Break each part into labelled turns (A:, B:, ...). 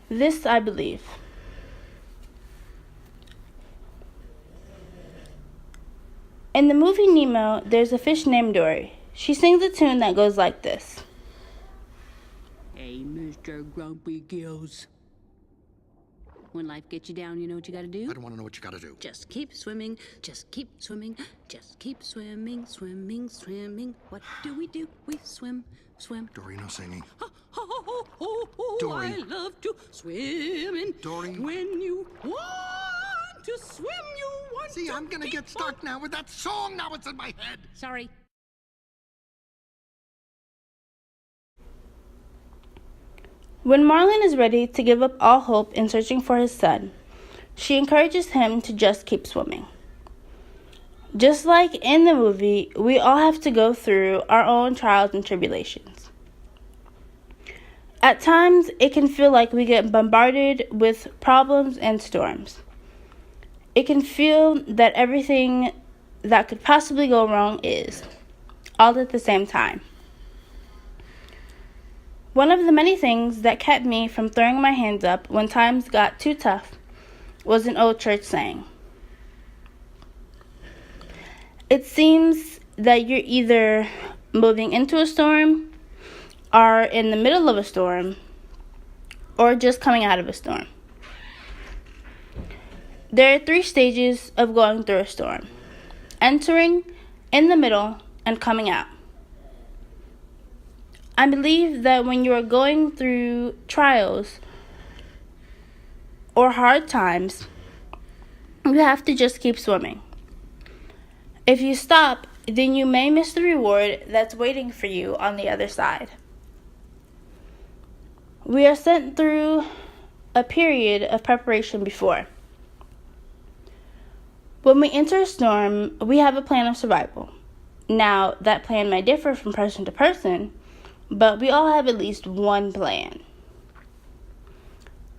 A: This I believe. In the movie Nemo, there's a fish named Dory. She sings a tune that goes like this.
B: Hey, Mr. Grumpy Gills. When life gets you down, you know what you gotta do?
C: I don't want to know what you gotta do.
B: Just keep swimming, just keep swimming, just keep swimming, swimming, swimming. What do? We swim, swim.
C: Dory, no singing.
B: Oh,
C: Dory.
B: I love to swim in.
C: Dory.
B: When you want to swim, you want
C: See,
B: to
C: I'm gonna get stuck now with that song. Now it's in my head.
B: Sorry.
A: When Marlin is ready to give up all hope in searching for his son, she encourages him to just keep swimming. Just like in the movie, we all have to go through our own trials and tribulations. At times, it can feel like we get bombarded with problems and storms. It can feel that everything that could possibly go wrong is, all at the same time. One of the many things that kept me from throwing my hands up when times got too tough was an old church saying. It seems that you're either moving into a storm, are in the middle of a storm, or just coming out of a storm. There are 3 stages of going through a storm: entering, in the middle, and coming out. I believe that when you are going through trials or hard times, you have to just keep swimming. If you stop, then you may miss the reward that's waiting for you on the other side. We are sent through a period of preparation before. When we enter a storm, we have a plan of survival. Now, that plan may differ from person to person, but we all have at least one plan.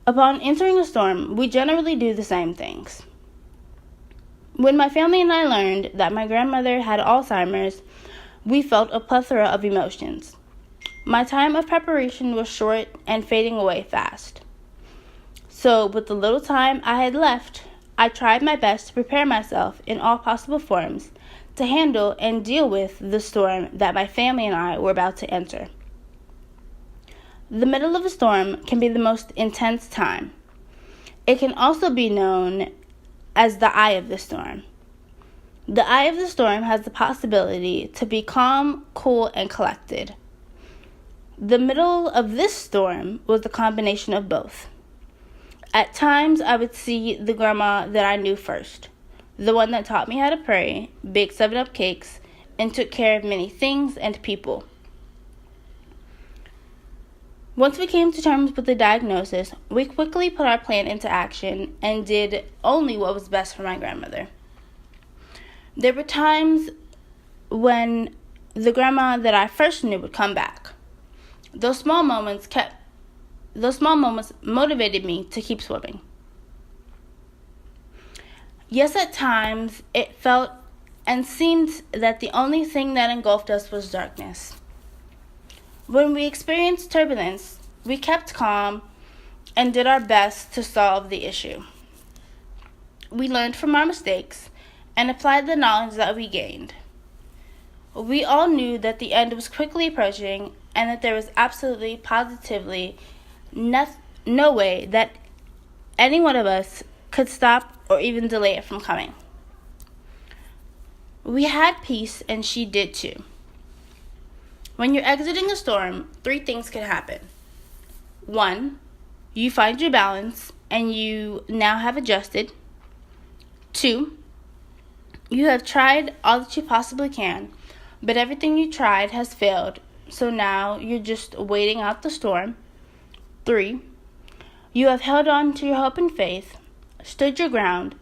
A: Upon entering a storm, we generally do the same things. When my family and I learned that my grandmother had Alzheimer's, we felt a plethora of emotions. My time of preparation was short and fading away fast. So, with the little time I had left, I tried my best to prepare myself in all possible forms to handle and deal with the storm that my family and I were about to enter. The middle of a storm can be the most intense time. It can also be known as the eye of the storm. The eye of the storm has the possibility to be calm, cool, and collected. The middle of this storm was the combination of both. At times, I would see the grandma that I knew first, the one that taught me how to pray, baked 7-Up cakes, and took care of many things and people. Once we came to terms with the diagnosis, we quickly put our plan into action and did only what was best for my grandmother. There were times when the grandma that I first knew would come back. Those small moments motivated me to keep swimming. Yes, at times it felt and seemed that the only thing that engulfed us was darkness. When we experienced turbulence, we kept calm and did our best to solve the issue. We learned from our mistakes and applied the knowledge that we gained. We all knew that the end was quickly approaching and that there was absolutely, positively no way that any one of us could stop or even delay it from coming. We had peace, and she did too. When you're exiting a storm, 3 things can happen. 1, you find your balance and you now have adjusted. 2, you have tried all that you possibly can, but everything you tried has failed, so now you're just waiting out the storm. 3, you have held on to your hope and faith, stood your ground,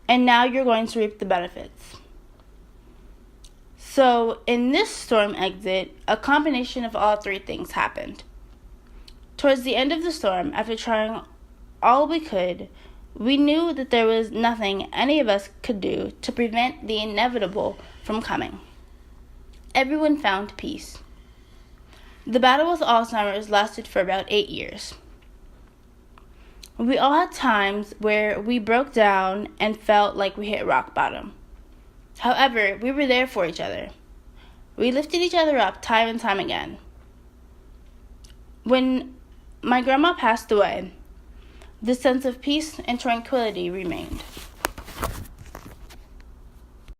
A: and now you're going to reap the benefits. So, in this storm exit, a combination of all 3 things happened. Towards the end of the storm, after trying all we could, we knew that there was nothing any of us could do to prevent the inevitable from coming. Everyone found peace. The battle with Alzheimer's lasted for about 8 years. We all had times where we broke down and felt like we hit rock bottom. However, we were there for each other. We lifted each other up time and time again. When my grandma passed away, the sense of peace and tranquility remained.